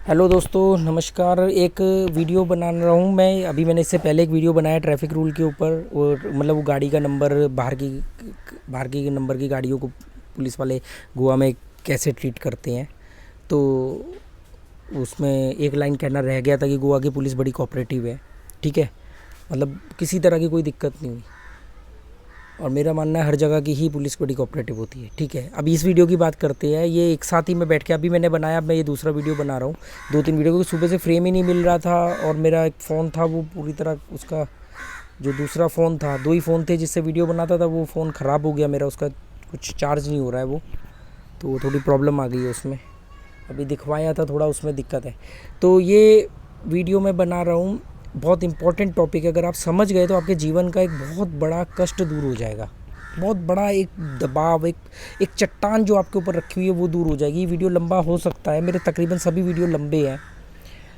Hello दोस्तों, नमस्कार। एक वीडियो बना रहा हूँ मैं। अभी मैंने इससे पहले एक वीडियो बनाया ट्रैफिक रूल के ऊपर, और मतलब वो गाड़ी का नंबर, बाहर की नंबर की गाड़ियों को पुलिस वाले गोवा में कैसे ट्रीट करते हैं। तो उसमें एक लाइन कहना रह गया था कि गोवा की पुलिस बड़ी कोऑपरेटिव है। ठीक है, मतलब किसी तरह की कोई दिक्कत नहीं हुई, और मेरा मानना है हर जगह की ही पुलिस बड़ी कोऑपरेटिव होती है। ठीक है, अभी इस वीडियो की बात करते हैं। ये एक साथ ही में बैठ के अभी मैंने बनाया, अब मैं ये दूसरा वीडियो बना रहा हूँ। 2-3 वीडियो, क्योंकि सुबह से फ्रेम ही नहीं मिल रहा था, और मेरा एक फ़ोन था वो पूरी तरह, उसका जो दूसरा फ़ोन था, 2 ही फ़ोन थे जिससे वीडियो बनाता था, वो फ़ोन ख़राब हो गया मेरा, उसका कुछ चार्ज नहीं हो रहा है वो, तो थोड़ी प्रॉब्लम आ गई है उसमें। अभी दिखवाया था, थोड़ा उसमें दिक्कत है। तो ये वीडियो मैं बना रहा हूँ, बहुत इम्पोर्टेंट टॉपिक है। अगर आप समझ गए तो आपके जीवन का एक बहुत बड़ा कष्ट दूर हो जाएगा। बहुत बड़ा एक दबाव, एक चट्टान जो आपके ऊपर रखी हुई है वो दूर हो जाएगी। ये वीडियो लंबा हो सकता है, मेरे तकरीबन सभी वीडियो लंबे हैं।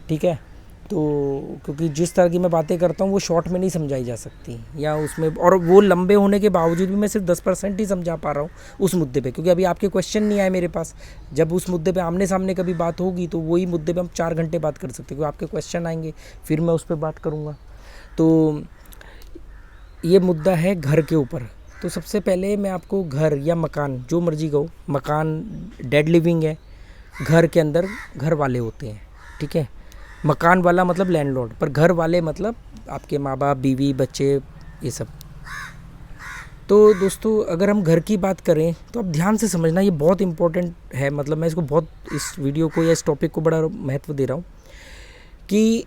ठीक है, तो क्योंकि जिस तरह की मैं बातें करता हूँ वो शॉर्ट में नहीं समझाई जा सकती, या उसमें, और वो लंबे होने के बावजूद भी मैं सिर्फ 10% ही समझा पा रहा हूँ उस मुद्दे पे, क्योंकि अभी आपके क्वेश्चन नहीं आए मेरे पास। जब उस मुद्दे पे आमने सामने कभी बात होगी तो वही मुद्दे पे हम 4 घंटे बात कर सकते हैं, क्योंकि आपके क्वेश्चन आएंगे, फिर मैं उस पर बात करूँगा। तो ये मुद्दा है घर के ऊपर। तो सबसे पहले मैं आपको घर या मकान, जो मर्जी कहो, मकान डेड लिविंग है, घर के अंदर घर वाले होते हैं। ठीक है, मकान वाला मतलब लैंडलॉर्ड, पर घर वाले मतलब आपके माँ बाप, बीवी, बच्चे, ये सब। तो दोस्तों, अगर हम घर की बात करें तो आप ध्यान से समझना, ये बहुत इंपॉर्टेंट है। मतलब मैं इसको बहुत, इस वीडियो को या इस टॉपिक को बड़ा महत्व दे रहा हूँ कि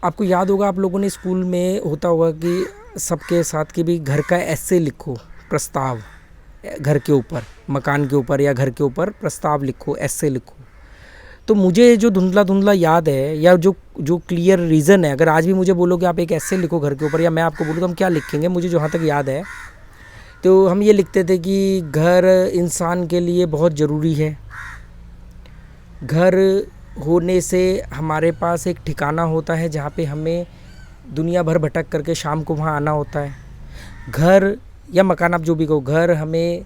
आपको याद होगा, आप लोगों ने स्कूल में होता होगा कि सबके साथ कि भी घर का ऐसे लिखो, प्रस्ताव, घर के ऊपर, मकान के ऊपर या घर के ऊपर प्रस्ताव लिखो, ऐसे लिखो। तो मुझे जो धुंधला धुंधला याद है, या जो जो क्लियर रीज़न है, अगर आज भी मुझे बोलो कि आप एक ऐसे लिखो घर के ऊपर, या मैं आपको बोलूँ तो हम क्या लिखेंगे, मुझे जहाँ तक याद है तो हम ये लिखते थे कि घर इंसान के लिए बहुत ज़रूरी है। घर होने से हमारे पास एक ठिकाना होता है जहाँ पे हमें दुनिया भर भटक करके शाम को वहाँ आना होता है। घर या मकान, आप जो भी कहो, घर हमें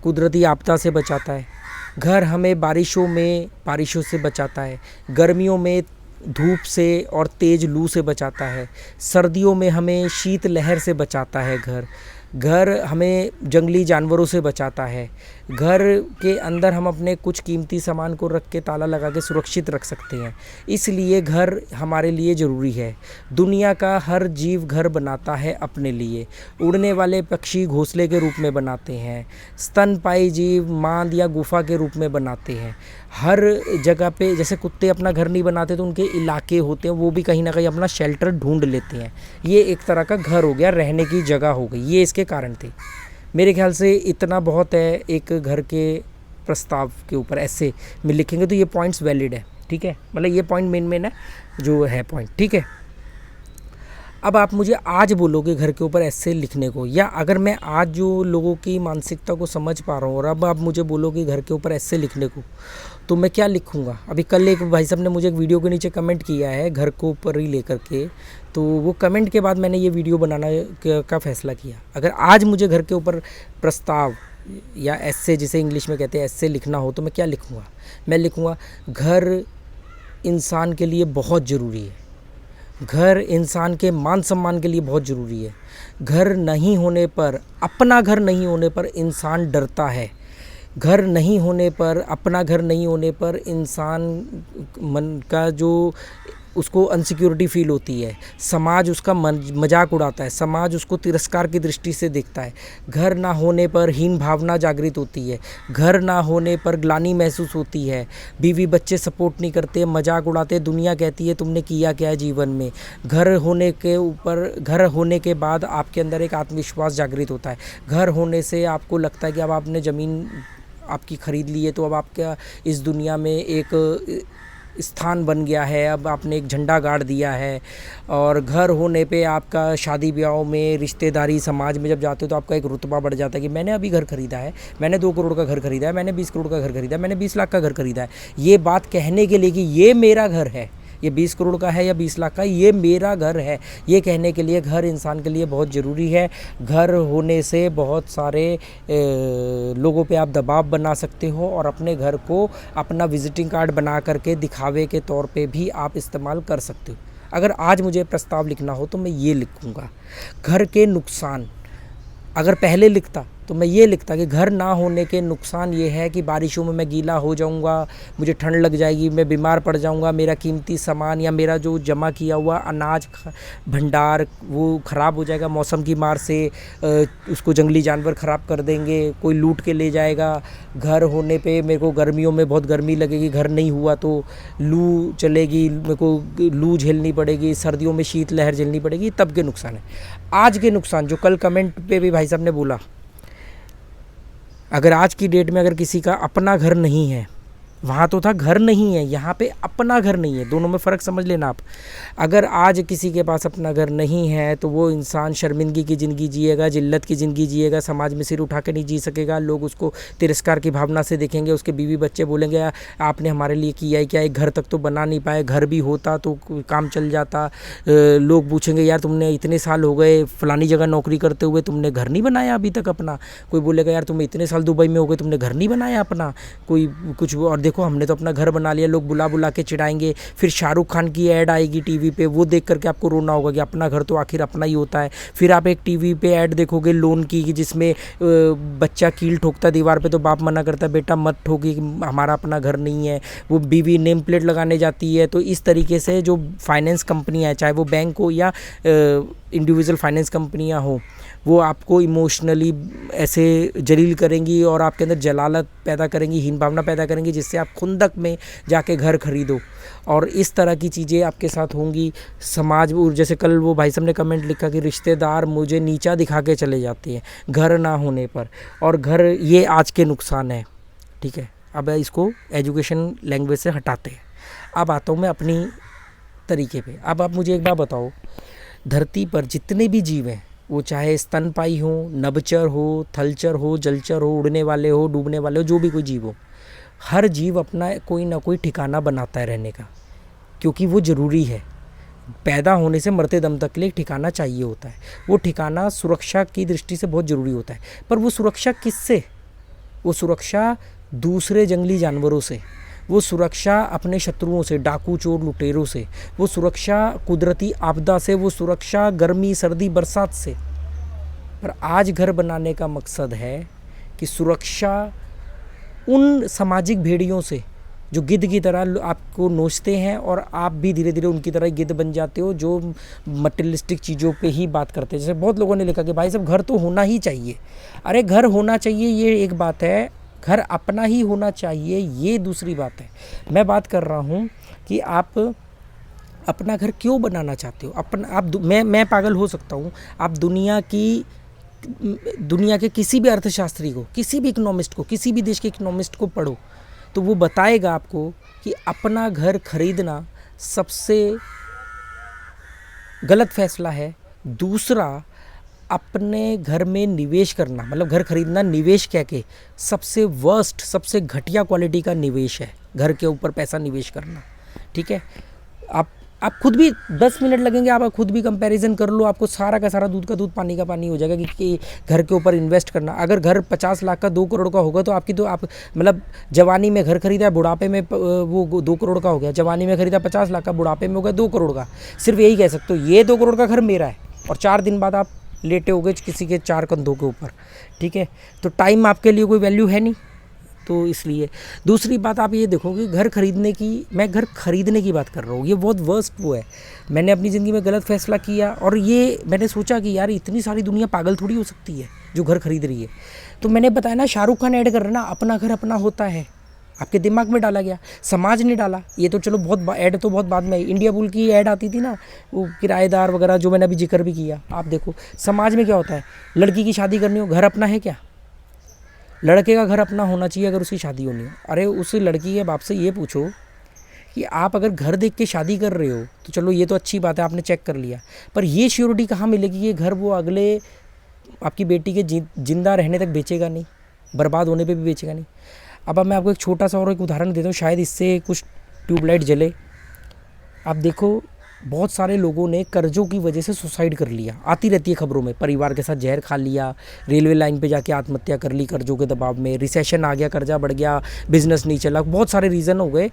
कुदरती आपदा से बचाता है। घर हमें बारिशों से बचाता है। गर्मियों में धूप से और तेज़ लू से बचाता है। सर्दियों में हमें शीत लहर से बचाता है। घर हमें जंगली जानवरों से बचाता है। घर के अंदर हम अपने कुछ कीमती सामान को रख के ताला लगा के सुरक्षित रख सकते हैं। इसलिए घर हमारे लिए ज़रूरी है। दुनिया का हर जीव घर बनाता है अपने लिए। उड़ने वाले पक्षी घोंसले के रूप में बनाते हैं। स्तनपायी जीव मांद या गुफा के रूप में बनाते हैं। हर जगह पे, जैसे कुत्ते अपना घर नहीं बनाते तो उनके इलाके होते हैं, वो भी कहीं ना कहीं अपना शेल्टर ढूंढ लेते हैं। ये एक तरह का घर हो गया, रहने की जगह हो गई। ये इसके कारण थे। मेरे ख्याल से इतना बहुत है एक घर के प्रस्ताव के ऊपर ऐसे में लिखेंगे तो ये पॉइंट्स वैलिड है। ठीक है, मतलब ये पॉइंट मेन है जो है पॉइंट। ठीक है, अब आप मुझे आज बोलोगे घर के ऊपर ऐसे लिखने को, या अगर मैं आज जो लोगों की मानसिकता को समझ पा रहा हूँ और अब आप मुझे बोलोगे घर के ऊपर ऐसे लिखने को, तो मैं क्या लिखूँगा। अभी कल एक भाई साहब ने मुझे एक वीडियो के नीचे कमेंट किया है घर को ऊपर ही लेकर के, तो वो कमेंट के बाद मैंने ये वीडियो बनाना का फ़ैसला किया। अगर आज मुझे घर के ऊपर प्रस्ताव या ऐसे, जिसे इंग्लिश में कहते हैं ऐसे, लिखना हो तो मैं क्या लिखूँगा। मैं लिखूँगा घर इंसान के लिए बहुत ज़रूरी है। घर इंसान के मान सम्मान के लिए बहुत ज़रूरी है। घर नहीं होने पर, अपना घर नहीं होने पर इंसान डरता है। घर नहीं होने पर, अपना घर नहीं होने पर इंसान मन का जो उसको अनसिक्योरिटी फील होती है। समाज उसका मजाक उड़ाता है। समाज उसको तिरस्कार की दृष्टि से देखता है। घर ना होने पर हीन भावना जागृत होती है। घर ना होने पर ग्लानि महसूस होती है। बीवी बच्चे सपोर्ट नहीं करते, मजाक उड़ाते, दुनिया कहती है तुमने किया क्या है जीवन में। घर होने के बाद आपके अंदर एक आत्मविश्वास जागृत होता है। घर होने से आपको लगता है कि अब आपने ज़मीन आपकी ख़रीद ली है, तो अब आपका इस दुनिया में एक स्थान बन गया है, अब आपने एक झंडा गाड़ दिया है। और घर होने पे आपका शादी ब्याहों में, रिश्तेदारी, समाज में जब जाते हो तो आपका एक रुतबा बढ़ जाता है कि मैंने अभी घर खरीदा है, मैंने 2 करोड़ का घर खरीदा है, मैंने 20 करोड़ का घर खरीदा है, मैंने 20 लाख का घर खरीदा है। ये बात कहने के लिए कि ये मेरा घर है, ये 20 करोड़ का है या 20 लाख का, ये मेरा घर है, ये कहने के लिए घर इंसान के लिए बहुत ज़रूरी है। घर होने से बहुत सारे लोगों पे आप दबाव बना सकते हो और अपने घर को अपना विजिटिंग कार्ड बना करके दिखावे के तौर पे भी आप इस्तेमाल कर सकते हो। अगर आज मुझे प्रस्ताव लिखना हो तो मैं ये लिखूँगा, घर के नुकसान। अगर पहले लिखता तो मैं ये लिखता कि घर ना होने के नुकसान ये है कि बारिशों में मैं गीला हो जाऊंगा, मुझे ठंड लग जाएगी, मैं बीमार पड़ जाऊंगा, मेरा कीमती सामान या मेरा जो जमा किया हुआ अनाज भंडार वो ख़राब हो जाएगा मौसम की मार से, उसको जंगली जानवर ख़राब कर देंगे, कोई लूट के ले जाएगा। घर होने पे मेरे को गर्मियों में बहुत गर्मी लगेगी, घर नहीं हुआ तो लू चलेगी, मेरे को लू झेलनी पड़ेगी, सर्दियों में शीत लहर झेलनी पड़ेगी, तब के नुकसान है। आज के नुकसान जो कल कमेंट पे भी भाई साहब ने बोला, अगर आज की डेट में अगर किसी का अपना घर नहीं है, वहाँ तो था घर नहीं है, यहाँ पे अपना घर नहीं है, दोनों में फ़र्क समझ लेना आप। अगर आज किसी के पास अपना घर नहीं है तो वो इंसान शर्मिंदगी की ज़िंदगी जिएगा, जिल्लत की ज़िंदगी जिएगा, समाज में सिर उठा के नहीं जी सकेगा, लोग उसको तिरस्कार की भावना से देखेंगे, उसके बीवी बच्चे बोलेंगे आपने हमारे लिए किया है क्या, एक घर तक तो बना नहीं पाए, घर भी होता तो काम चल जाता। लोग पूछेंगे यार तुमने इतने साल हो गए फ़लानी जगह नौकरी करते हुए, तुमने घर नहीं बनाया अभी तक अपना। कोई बोलेगा यार तुम इतने साल दुबई में हो गए, तुमने घर नहीं बनाया अपना। कोई कुछ और देखो हमने तो अपना घर बना लिया, लोग बुला बुला के चिढ़ाएंगे। फिर शाहरुख खान की ऐड आएगी टीवी पे, वो देख करके आपको रोना होगा कि अपना घर तो आखिर अपना ही होता है। फिर आप एक टीवी पे ऐड देखोगे लोन की, जिसमें बच्चा कील ठोकता दीवार पे तो बाप मना करता है बेटा मत ठोकी, हमारा अपना घर नहीं है। वो बीवी नेम प्लेट लगाने जाती है। तो इस तरीके से जो फाइनेंस कंपनियाँ हैं, चाहे वो बैंक हो या इंडिविजुअल फाइनेंस कंपनियाँ हो, वो आपको इमोशनली ऐसे जलील करेंगी और आपके अंदर जलालत पैदा करेंगी, हीन भावना पैदा करेंगी, जिससे आप खुंदक में जाके घर खरीदो। और इस तरह की चीज़ें आपके साथ होंगी। समाज, जैसे कल वो भाई साहब ने कमेंट लिखा कि रिश्तेदार मुझे नीचा दिखा के चले जाते हैं घर ना होने पर, और घर, ये आज के नुकसान है। ठीक है, अब इसको एजुकेशन लैंग्वेज से हटाते हैं। अब आता हूँ मैं अपनी तरीके पे। अब आप मुझे एक बात बताओ, धरती पर जितने भी जीव हैं, वो चाहे स्तनपाई हो, नभचर हो, थलचर हो, जलचर हो, उड़ने वाले हो, डूबने वाले हो, जो भी कोई जीव हो, हर जीव अपना कोई ना कोई ठिकाना बनाता है रहने का, क्योंकि वो ज़रूरी है। पैदा होने से मरते दम तक के लिए एक ठिकाना चाहिए होता है। वो ठिकाना सुरक्षा की दृष्टि से बहुत ज़रूरी होता है। पर वो सुरक्षा किससे? वो सुरक्षा दूसरे जंगली जानवरों से, वो सुरक्षा अपने शत्रुओं से, डाकू चोर लुटेरों से, वो सुरक्षा कुदरती आपदा से, वो सुरक्षा गर्मी सर्दी बरसात से। पर आज घर बनाने का मकसद है कि सुरक्षा उन सामाजिक भेड़ियों से जो गिद्ध की तरह आपको नोचते हैं और आप भी धीरे धीरे उनकी तरह गिद्ध बन जाते हो, जो मटेरियलिस्टिक चीज़ों पे ही बात करते हैं। जैसे बहुत लोगों ने लिखा कि भाई साहब घर तो होना ही चाहिए। अरे घर होना चाहिए ये एक बात है, घर अपना ही होना चाहिए ये दूसरी बात है। मैं बात कर रहा हूँ कि आप अपना घर क्यों बनाना चाहते हो। अपना आप मैं पागल हो सकता हूँ, आप दुनिया के किसी भी अर्थशास्त्री को, किसी भी इकोनॉमिस्ट को, किसी भी देश के इकोनॉमिस्ट को पढ़ो तो वो बताएगा आपको कि अपना घर खरीदना सबसे गलत फैसला है। दूसरा, अपने घर में निवेश करना, मतलब घर खरीदना निवेश कह के, सबसे वर्स्ट, सबसे घटिया क्वालिटी का निवेश है घर के ऊपर पैसा निवेश करना। ठीक है, आप खुद भी 10 मिनट लगेंगे, आप खुद भी कंपैरिजन कर लो, आपको सारा का सारा दूध का दूध पानी का पानी हो जाएगा कि घर के ऊपर इन्वेस्ट करना। अगर घर 50 लाख का 2 करोड़ का होगा तो आपकी तो आप मतलब जवानी में घर खरीदा, बुढ़ापे में वो 2 करोड़ का हो गया, जवानी में खरीदा 50 लाख का, बुढ़ापे में हो गया 2 करोड़ का। सिर्फ यही कह सकते हो ये 2 करोड़ का घर मेरा है, और 4 दिन बाद आप लेटे हो गए किसी के 4 कंधों के ऊपर। ठीक है, तो टाइम आपके लिए कोई वैल्यू है नहीं, तो इसलिए। दूसरी बात आप ये देखोगे, घर खरीदने की, मैं घर खरीदने की बात कर रहा हूँ, ये बहुत वर्स्ट वो है। मैंने अपनी ज़िंदगी में गलत फैसला किया और ये मैंने सोचा कि यार इतनी सारी दुनिया पागल थोड़ी हो सकती है जो घर खरीद रही है। तो मैंने बताया ना, शाहरुख खान ऐड कर रहा ना, अपना घर अपना होता है, आपके दिमाग में डाला गया, समाज ने डाला। ये तो चलो बहुत ऐड तो बहुत बाद में, इंडिया बुल की ऐड आती थी ना, वो किराएदार वगैरह जो मैंने अभी जिक्र भी किया। आप देखो समाज में क्या होता है, लड़की की शादी करनी हो, घर अपना है क्या? लड़के का घर अपना होना चाहिए अगर उसकी शादी होनी हो। अरे उस लड़की के बाप से ये पूछो कि आप अगर घर देख के शादी कर रहे हो तो चलो ये तो अच्छी बात है, आपने चेक कर लिया, पर ये श्योरिटी कहाँ मिलेगी ये घर वो अगले आपकी बेटी के जिंदा रहने तक बेचेगा नहीं, बर्बाद होने पे भी बेचेगा नहीं। अब मैं आपको एक छोटा सा और एक उदाहरण देता हूँ, शायद इससे कुछ ट्यूबलाइट जले। आप देखो बहुत सारे लोगों ने कर्जों की वजह से सुसाइड कर लिया, आती रहती है खबरों में, परिवार के साथ जहर खा लिया, रेलवे लाइन पे जाके आत्महत्या कर ली कर्जों के दबाव में, रिसेशन आ गया, कर्जा बढ़ गया, बिजनेस नहीं चला, बहुत सारे रीज़न हो गए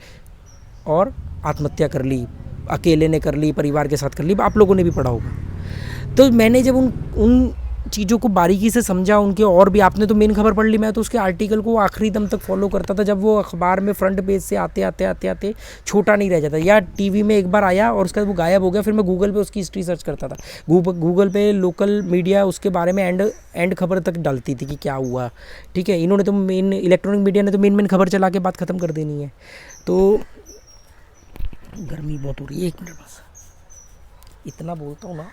और आत्महत्या कर ली, अकेले ने कर ली, परिवार के साथ कर ली, आप लोगों ने भी पढ़ा होगा। तो मैंने जब उन उन चीज़ों को बारीकी से समझा, उनके और भी, आपने तो मेन खबर पढ़ ली, मैं तो उसके आर्टिकल को आखिरी दम तक फॉलो करता था, जब वो अखबार में फ्रंट पेज से आते आते आते आते छोटा नहीं रह जाता, या टीवी में एक बार आया और उसके बाद वो गायब हो गया, फिर मैं गूगल पे उसकी हिस्ट्री सर्च करता था, गूगल पे लोकल मीडिया उसके बारे में एंड खबर तक डालती थी कि क्या हुआ। ठीक है, इन्होंने तो मेन, इलेक्ट्रॉनिक मीडिया ने तो मेन खबर चला के बात ख़त्म कर देनी है। तो गर्मी बहुत हो रही है, 1 मिनट बस, इतना बोलता हूँ ना।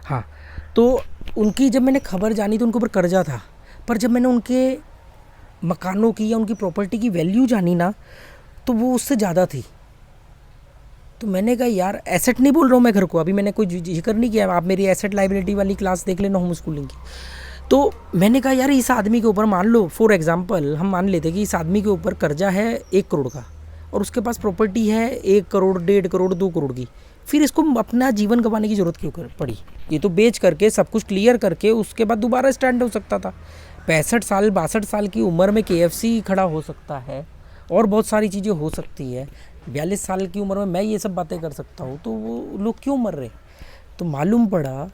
हाँ, तो उनकी जब मैंने खबर जानी तो उनके ऊपर कर्जा था, पर जब मैंने उनके मकानों की या उनकी प्रॉपर्टी की वैल्यू जानी ना, तो वो उससे ज़्यादा थी। तो मैंने कहा यार, एसेट नहीं बोल रहा हूँ मैं घर को, अभी मैंने कोई जिक्र नहीं किया, आप मेरी एसेट लाइबिलिटी वाली क्लास देख लेना होम स्कूलिंग की। तो मैंने कहा यार, इस आदमी के ऊपर मान लो, फॉर एग्जांपल हम मान लेते कि इस आदमी के ऊपर कर्जा है 1 करोड़ का और उसके पास प्रॉपर्टी है 1 करोड़, 1.5 करोड़, 2 करोड़ की, फिर इसको अपना जीवन गंवाने की ज़रूरत क्यों पड़ी? ये तो बेच करके सब कुछ क्लियर करके उसके बाद दोबारा स्टैंड हो सकता था। 65 साल 62 साल की उम्र में KFC खड़ा हो सकता है और बहुत सारी चीज़ें हो सकती है। 42 साल की उम्र में मैं ये सब बातें कर सकता हूँ, तो वो लोग क्यों मर रहे? तो मालूम पड़ा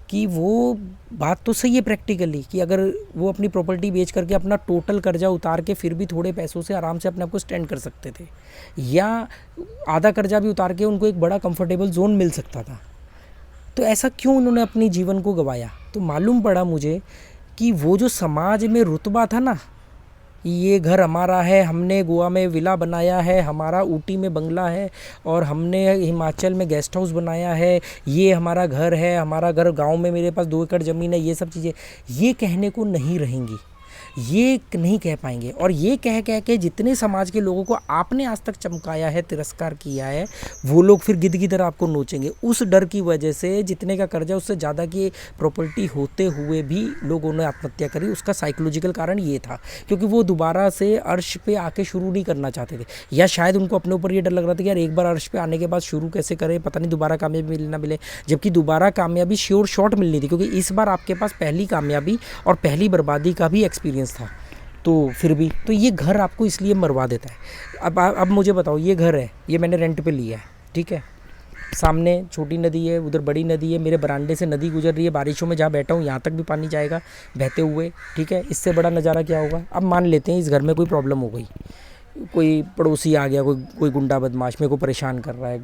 कि वो बात तो सही है प्रैक्टिकली, कि अगर वो अपनी प्रॉपर्टी बेच करके अपना टोटल कर्जा उतार के फिर भी थोड़े पैसों से आराम से अपने आप को स्टैंड कर सकते थे, या आधा कर्जा भी उतार के उनको एक बड़ा कंफर्टेबल जोन मिल सकता था। तो ऐसा क्यों उन्होंने अपनी जीवन को गंवाया? तो मालूम पड़ा मुझे कि वो जो समाज में रुतबा था ना, ये घर हमारा है, हमने गोवा में विला बनाया है, हमारा ऊटी में बंगला है और हमने हिमाचल में गेस्ट हाउस बनाया है, ये हमारा घर है, हमारा घर गांव में, मेरे पास 2 एकड़ ज़मीन है, ये सब चीज़ें ये कहने को नहीं रहेंगी, ये नहीं कह पाएंगे। और ये कह कह के जितने समाज के लोगों को आपने आज तक चमकाया है, तिरस्कार किया है, वो लोग फिर गिद्ध की तरह आपको नोचेंगे। उस डर की वजह से जितने का कर्जा उससे ज़्यादा की प्रॉपर्टी होते हुए भी लोगों ने आत्महत्या करी। उसका साइकोलॉजिकल कारण ये था, क्योंकि वो दोबारा से अर्श पे आके शुरू नहीं करना चाहते थे, या शायद उनको अपने ऊपर ये डर लग रहा था कि यार एक बार अर्श पे आने के बाद शुरू कैसे करें, पता नहीं दोबारा कामयाबी मिले ना मिले। जबकि दोबारा कामयाबी श्योर शॉट मिलनी थी, क्योंकि इस बार आपके पास पहली कामयाबी और पहली बर्बादी का भी एक्सपीरियंस था। तो फिर भी तो ये घर आपको इसलिए मरवा देता है। अब मुझे बताओ, ये घर है, ये मैंने रेंट पे लिया है, ठीक है, सामने छोटी नदी है, उधर बड़ी नदी है, मेरे बरामदे से नदी गुजर रही है, बारिशों में जहाँ बैठा हूँ यहाँ तक भी पानी जाएगा बहते हुए, ठीक है, इससे बड़ा नज़ारा क्या होगा? अब मान लेते हैं इस घर में कोई प्रॉब्लम हो गई, कोई पड़ोसी आ गया, कोई गुंडा बदमाश मेरे को परेशान कर रहा है,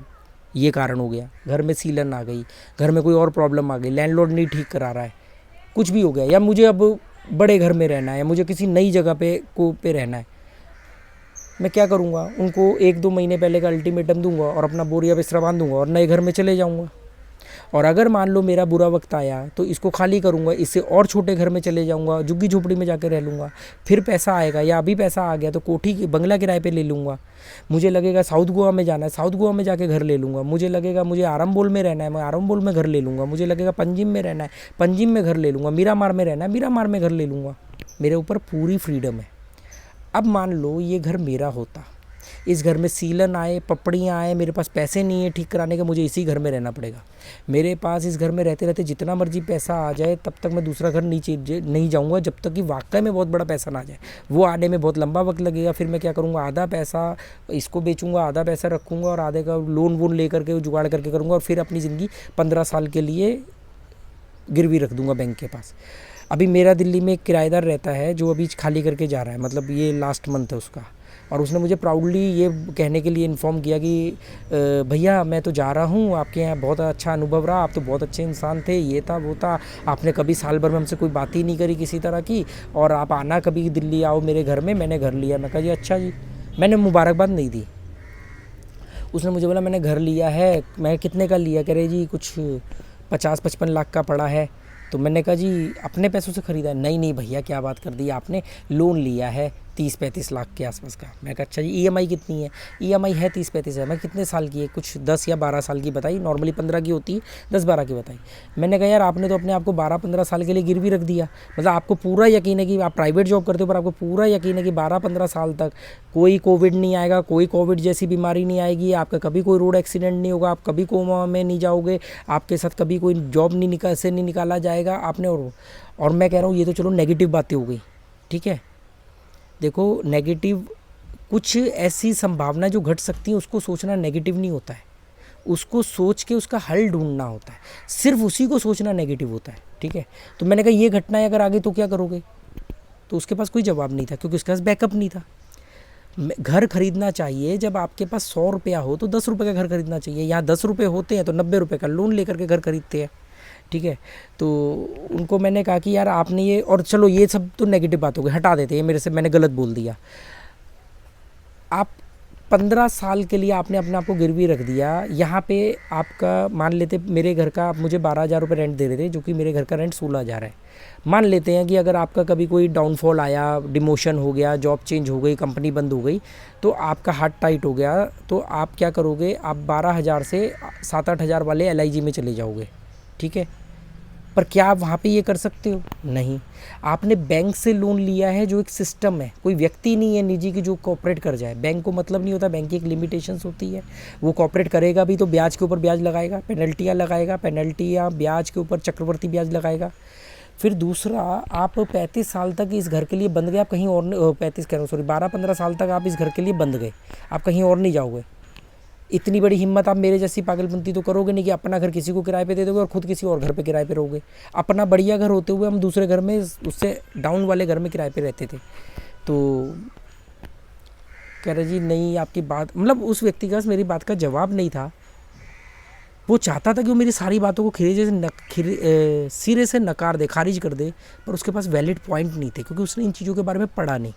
ये कारण हो गया, घर में सीलन आ गई, घर में कोई और प्रॉब्लम आ गई, लैंडलॉर्ड नहीं ठीक करा रहा है, कुछ भी हो गया, या मुझे अब बड़े घर में रहना है, या मुझे किसी नई जगह पे रहना है, मैं क्या करूँगा? उनको 1-2 महीने पहले का अल्टीमेटम दूंगा और अपना बोरिया बिस्तरा बांध दूंगा और नए घर में चले जाऊंगा। और अगर मान लो मेरा बुरा वक्त आया तो इसको खाली करूंगा, इससे और छोटे घर में चले जाऊंगा, झुग्गी झोपड़ी में जाकर रह लूँगा, फिर पैसा आएगा, या अभी पैसा आ गया तो कोठी की बंगला किराए पे ले लूँगा। मुझे लगेगा साउथ गोवा में जाना है, साउथ गोवा में जाके घर ले लूँगा। मुझे लगेगा मुझे आरंबोल में रहना है, मैं आरंबोल में घर ले लूँगा। मुझे लगेगा पंजिम में रहना है, पंजिम में घर ले लूँगा। मीरामार में रहना है, मीरामार में घर ले लूँगा। मेरे ऊपर पूरी फ्रीडम है। अब मान लो ये घर मेरा होता, इस घर में सीलन आए, पपड़ियाँ आए, मेरे पास पैसे नहीं है ठीक कराने के, मुझे इसी घर में रहना पड़ेगा। मेरे पास इस घर में रहते रहते जितना मर्जी पैसा आ जाए तब तक मैं दूसरा घर नहीं जाऊँगा, जब तक कि वाकई में बहुत बड़ा पैसा ना आ जाए। वो आने में बहुत लंबा वक्त लगेगा। फिर मैं क्या करूँगा, आधा पैसा इसको बेचूँगा, आधा पैसा रखूँगा और आधे का लोन वोन ले करके जुगाड़ करके करूँगा, और फिर अपनी ज़िंदगी 15 साल के लिए गिरवी रख दूँगा बैंक के पास। अभी मेरा दिल्ली में एक किराएदार रहता है जो अभी खाली करके जा रहा है, मतलब ये लास्ट मंथ है उसका, और उसने मुझे प्राउडली ये कहने के लिए इन्फॉर्म किया कि भैया मैं तो जा रहा हूँ, आपके यहाँ बहुत अच्छा अनुभव रहा, आप तो बहुत अच्छे इंसान थे, ये था वो था, आपने कभी साल भर में हमसे कोई बात ही नहीं करी किसी तरह की, और आप आना कभी दिल्ली आओ मेरे घर में, मैंने घर लिया। मैं कहा जी अच्छा जी, मैंने मुबारकबाद नहीं दी। उसने मुझे बोला मैंने घर लिया है। मैं कितने का लिया? कह रहे जी कुछ 50-55 लाख का पड़ा है। तो मैंने कहा जी अपने पैसों से ख़रीदा है? नहीं नहीं भैया क्या बात कर दी आपने, लोन लिया है। 30-35 लाख के आसपास का। मैं कहा अच्छा जी ईएमआई कितनी है? ईएमआई है 30-35 है। मैं कितने साल की है? कुछ 10 या 12 साल की बताई, नॉर्मली 15 की होती है, 10-12 की बताई। मैंने कहा यार आपने तो अपने आप को 12-15 साल के लिए गिरवी रख दिया, मतलब आपको पूरा यकीन है कि आप प्राइवेट जॉब करते हो पर आपको पूरा यकीन है कि 12-15 साल तक कोई कोविड नहीं आएगा, कोई कोविड जैसी बीमारी नहीं आएगी, आपका कभी कोई रोड एक्सीडेंट नहीं होगा, आप कभी कोमा में नहीं जाओगे, आपके साथ कभी कोई जॉब नहीं निकाला जाएगा आपने। और मैं कह रहा हूँ ये तो चलो नेगेटिव बातें हो गई, ठीक है। देखो नेगेटिव कुछ ऐसी संभावना जो घट सकती है उसको सोचना नेगेटिव नहीं होता है, उसको सोच के उसका हल ढूंढना होता है, सिर्फ उसी को सोचना नेगेटिव होता है, ठीक है। तो मैंने कहा ये घटनाएं अगर आगे तो क्या करोगे? तो उसके पास कोई जवाब नहीं था क्योंकि उसके पास बैकअप नहीं था। घर खरीदना चाहिए जब आपके पास 100 रुपया हो तो 10 रुपये का घर खरीदना चाहिए। यहाँ 10 रुपये होते हैं तो 90 रुपये का लोन लेकर के घर खरीदते हैं, ठीक है। तो उनको मैंने कहा कि यार आपने ये, और चलो ये सब तो नेगेटिव बात हो गई, हटा देते हैं, मेरे से मैंने गलत बोल दिया। आप 15 साल के लिए आपने अपने आप को गिरवी रख दिया। यहाँ पे आपका मान लेते मेरे घर का आप मुझे 12,000 रुपये रेंट दे रहे थे, जो कि मेरे घर का रेंट 16,000 है। मान लेते हैं कि अगर आपका कभी कोई डाउनफॉल आया, डिमोशन हो गया, जॉब चेंज हो गई, कंपनी बंद हो गई, तो आपका हाथ टाइट हो गया, तो आप क्या करोगे? आप 12,000 से 7-8 हज़ार वाले एलआईजी में चले जाओगे, ठीक है। पर क्या आप वहाँ पे ये कर सकते हो? नहीं। आपने बैंक से लोन लिया है जो एक सिस्टम है, कोई व्यक्ति नहीं है निजी की जो कॉपरेट कर जाए। बैंक को मतलब नहीं होता, बैंक की एक लिमिटेशंस होती है, वो कॉपरेट करेगा भी तो ब्याज के ऊपर ब्याज लगाएगा, पेनल्टियाँ लगाएगा, पेनल्टियाँ ब्याज के ऊपर चक्रवर्ती ब्याज लगाएगा। फिर दूसरा, आप 35 साल तक इस घर के लिए बंद गए, आप कहीं और 35 कह रहा हूँ सॉरी 12-15 साल तक आप इस घर के लिए बंद गए, आप कहीं और नहीं जाओगे। इतनी बड़ी हिम्मत आप मेरे जैसी पागलपंती तो करोगे नहीं कि अपना घर किसी को किराए पे दे दोगे और खुद किसी और घर पे किराए पे रहोगे। अपना बढ़िया घर होते हुए हम दूसरे घर में, उससे डाउन वाले घर में किराए पे रहते थे। तो कह रहे जी नहीं आपकी बात, मतलब उस व्यक्ति का मेरी बात का जवाब नहीं था। वो चाहता था कि वो मेरी सारी बातों को सिरे से नकार दे, खारिज कर दे, पर उसके पास वैलिड पॉइंट नहीं थे क्योंकि उसने इन चीज़ों के बारे में पढ़ा नहीं,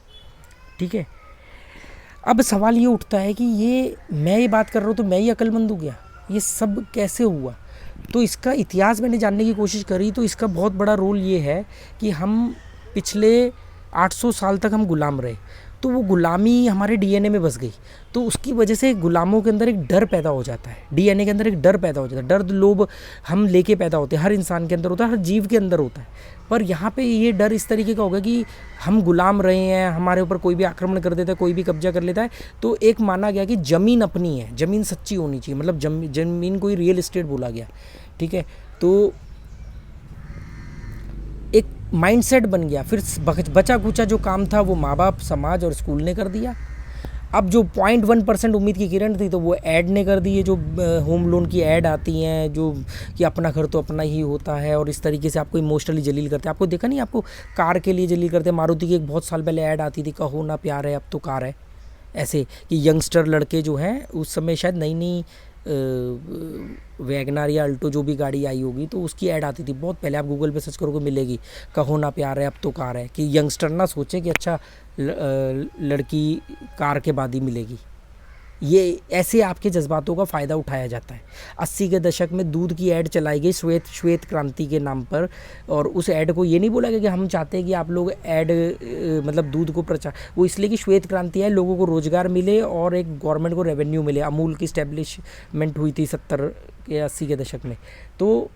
ठीक है। अब सवाल ये उठता है कि ये मैं ये बात कर रहा हूँ तो मैं ही अक्लमंद हो गया, ये सब कैसे हुआ? तो इसका इतिहास मैंने जानने की कोशिश करी, तो इसका बहुत बड़ा रोल ये है कि हम पिछले 800 साल तक हम गुलाम रहे, तो वो गुलामी हमारे डीएनए में बस गई, तो उसकी वजह से गुलामों के अंदर एक डर पैदा हो जाता है, डीएनए के अंदर एक डर पैदा हो जाता है। डर लोभ हम लेके पैदा होते हैं, हर इंसान के अंदर होता है, हर जीव के अंदर होता है। पर यहाँ पे ये डर इस तरीके का होगा कि हम गुलाम रहे हैं, हमारे ऊपर कोई भी आक्रमण कर देता है, कोई भी कब्जा कर लेता है, तो एक माना गया कि ज़मीन अपनी है, ज़मीन सच्ची होनी चाहिए, मतलब ज़मीन को ही रियल एस्टेट बोला गया, ठीक है। तो एक माइंडसेट बन गया। फिर बचा कुचा जो काम था वो माँ बाप, समाज और स्कूल ने कर दिया। अब जो 0.1% उम्मीद की किरण थी तो वो ऐड ने कर दी है, जो होम लोन की ऐड आती हैं, जो कि अपना घर तो अपना ही होता है, और इस तरीके से आपको इमोशनली जलील करते हैं। आपको देखा नहीं, आपको कार के लिए जलील करते हैं। मारुति की एक बहुत साल पहले ऐड आती थी, कहो ना प्यार है अब तो कार है, ऐसे कि यंगस्टर लड़के जो हैं, उस समय शायद नई नई वैगनार या अल्टो जो भी गाड़ी आई होगी तो उसकी ऐड आती थी बहुत पहले, आप गूगल पे सर्च करोगे मिलेगी, कहो ना प्यार है अब तो कार है, कि यंगस्टर ना सोचे कि अच्छा लड़की कार के बाद ही मिलेगी। ये ऐसे आपके जज्बातों का फ़ायदा उठाया जाता है। 80 के दशक में दूध की ऐड चलाई गई श्वेत क्रांति के नाम पर, और उस ऐड को ये नहीं बोला गया कि हम चाहते हैं कि आप लोग ऐड मतलब दूध को प्रचार, वो इसलिए कि श्वेत क्रांति है, लोगों को रोज़गार मिले और एक गवर्नमेंट को रेवेन्यू मिले। अमूल की इस्टेब्लिशमेंट हुई थी 70 के 80 के दशक में, तो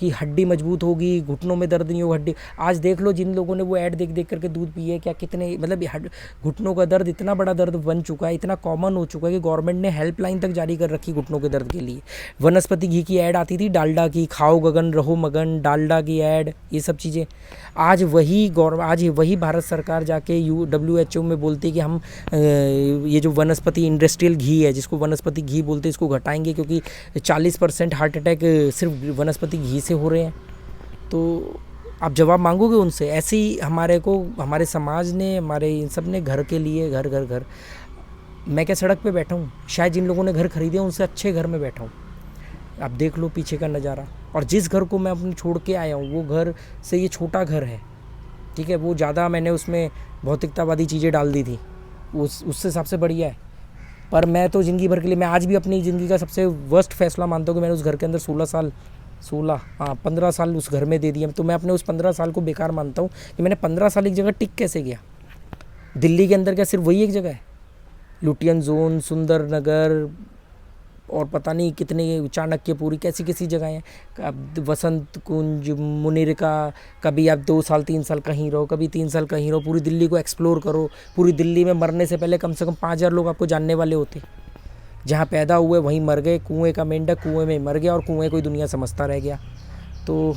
कि हड्डी मजबूत होगी, घुटनों में दर्द नहीं होगा हड्डी। आज देख लो जिन लोगों ने वो ऐड देख देख करके दूध पिए, क्या कितने मतलब घुटनों का दर्द इतना बड़ा दर्द बन चुका है, इतना कॉमन हो चुका है कि गवर्नमेंट ने हेल्पलाइन तक जारी कर रखी घुटनों के दर्द के लिए। वनस्पति घी की ऐड आती थी, डालडा की, खाओ गगन रहो मगन, डालडा की ऐड, ये सब चीज़ें। आज वही भारत सरकार जाके WHO में बोलती है कि हम ये जो वनस्पति इंडस्ट्रियल घी है, जिसको वनस्पति घी बोलते हैं, इसको घटाएंगे क्योंकि 40% हार्ट अटैक सिर्फ वनस्पति घी से हो रहे हैं। तो आप जवाब मांगोगे उनसे? ऐसे ही हमारे समाज ने, हमारे इन सब ने घर के लिए घर, मैं क्या सड़क पे बैठा हूँ? शायद जिन लोगों ने घर खरीदे उनसे अच्छे घर में बैठा हूँ। आप देख लो पीछे का नज़ारा, और जिस घर को मैं अपने छोड़ के आया हूँ वो घर से ये छोटा घर है, ठीक है। वो ज़्यादा मैंने उसमें भौतिकतावादी चीज़ें डाल दी थी, उससे सबसे बढ़िया है। पर मैं तो ज़िंदगी भर के लिए, मैं आज भी अपनी ज़िंदगी का सबसे वर्स्ट फैसला मानता हूँ कि मैंने उस घर के अंदर 15 साल उस घर में दे दिए। तो मैं अपने उस 15 साल को बेकार मानता हूँ कि मैंने 15 साल एक जगह टिक कैसे गया। दिल्ली के अंदर क्या सिर्फ वही एक जगह है? लुटियन जोन, सुंदर नगर और पता नहीं कितने चाणक्यपुरी, कैसी कैसी जगह हैं। अब वसंत कुंज, मुनिरका, कभी आप 2 साल 3 साल कहीं रहो, कभी 3 साल कहीं रहो, पूरी दिल्ली को एक्सप्लोर करो। पूरी दिल्ली में मरने से पहले कम से कम 5,000 लोग आपको जानने वाले होते। जहाँ पैदा हुए वहीं मर गए, कुएं का मेंढक कुएं में मर गया और कुएं को ही दुनिया समझता रह गया। तो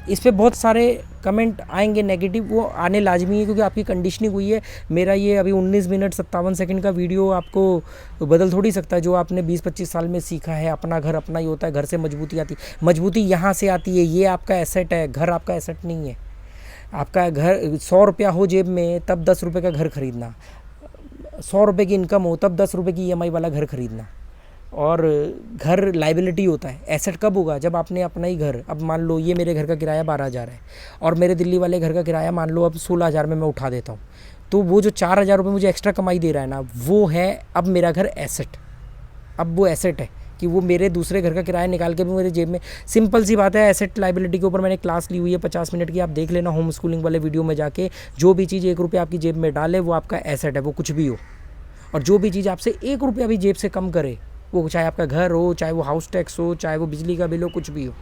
इस पे बहुत सारे कमेंट आएंगे नेगेटिव, वो आने लाजमी है क्योंकि आपकी कंडीशनिंग हुई है। मेरा ये अभी 19 मिनट 57 सेकंड का वीडियो आपको बदल थोड़ी सकता है। जो आपने 20-25 साल में सीखा है, अपना घर अपना ही होता है, घर से मजबूती आती है, मजबूती यहाँ से आती है। ये आपका एसेट है, घर आपका एसेट नहीं है। आपका घर 100 रुपया हो जेब में तब 10 रुपये का घर खरीदना, 100 रुपये की इनकम हो तब 10 रुपये की ईएमआई वाला घर खरीदना। और घर लाइबिलिटी होता है, एसेट कब होगा? जब आपने अपना ही घर, अब मान लो ये मेरे घर का किराया 12,000 है और मेरे दिल्ली वाले घर का किराया मान लो अब 16,000 में मैं उठा देता हूँ, तो वो जो 4,000 रुपये मुझे एक्स्ट्रा कमाई दे रहा है ना, वो है अब मेरा घर एसेट। अब वो एसेट है कि वो मेरे दूसरे घर का किराया निकाल के भी मेरे जेब में। सिंपल सी बात है, एसेट लाइबिलिटी के ऊपर मैंने क्लास ली हुई है 50 मिनट की, आप देख लेना होम स्कूलिंग वाले वीडियो में जाके। जो भी चीज़ 1 रुपया आपकी जेब में डाले वो आपका एसेट है, वो कुछ भी हो। और जो भी चीज़ आपसे 1 रुपया भी जेब से कम करे, वो चाहे आपका घर हो, चाहे वो हाउस टैक्स हो, चाहे वो बिजली का बिल हो, कुछ भी हो,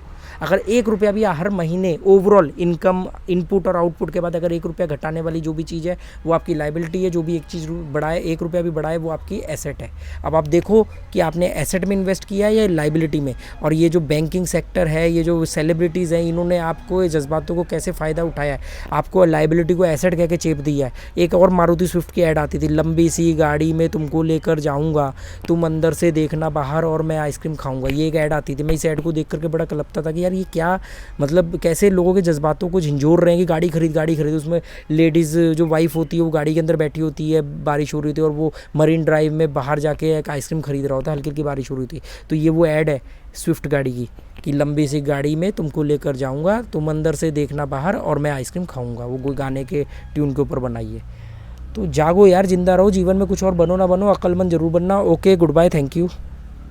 अगर 1 रुपया भी हर महीने ओवरऑल इनकम, इनपुट और आउटपुट के बाद अगर 1 रुपया घटाने वाली जो भी चीज़ है वो आपकी लाइबिलिटी है। जो भी एक चीज़ बढ़ाए, 1 रुपया भी बढ़ाए, वो आपकी एसेट है। अब आप देखो कि आपने एसेट में इन्वेस्ट किया है या लाइबिलिटी में। और ये जो बैंकिंग सेक्टर है, ये जो सेलिब्रिटीज़ हैं, इन्होंने आपको ये जज्बातों को कैसे फ़ायदा उठाया है, आपको लाइबिलिटी को एसेट कह के चेप दिया है। एक और मारुति स्विफ्ट की ऐड आती थी, लंबी सी गाड़ी में तुमको लेकर जाऊँगा, तुम अंदर से देखना बाहर और मैं आइसक्रीम खाऊँगा, ये एक ऐड आती थी। मैं इस ऐड को देख करके बड़ा कलपता था कि यार ये क्या, मतलब कैसे लोगों के जज्बातों को झंझोर रहे हैं कि गाड़ी खरीद। उसमें लेडीज़ जो वाइफ होती है वो गाड़ी के अंदर बैठी होती है, बारिश हो रही थी और वो मरीन ड्राइव में बाहर जाके एक आइसक्रीम खरीद रहा होता है, हल्की हल्की बारिश हो रही थी। तो ये वो ऐड है स्विफ्ट गाड़ी की कि लंबी सी गाड़ी में तुमको लेकर जाऊंगा, तुम अंदर से देखना बाहर और मैं आइसक्रीम खाऊंगा। वो कोई गाने के ट्यून के ऊपर बनाई है। तो जागो यार, जिंदा रहो, जीवन में कुछ और बनो ना बनो, अक्लमंद जरूर बनना। Okay, good bye, thank you.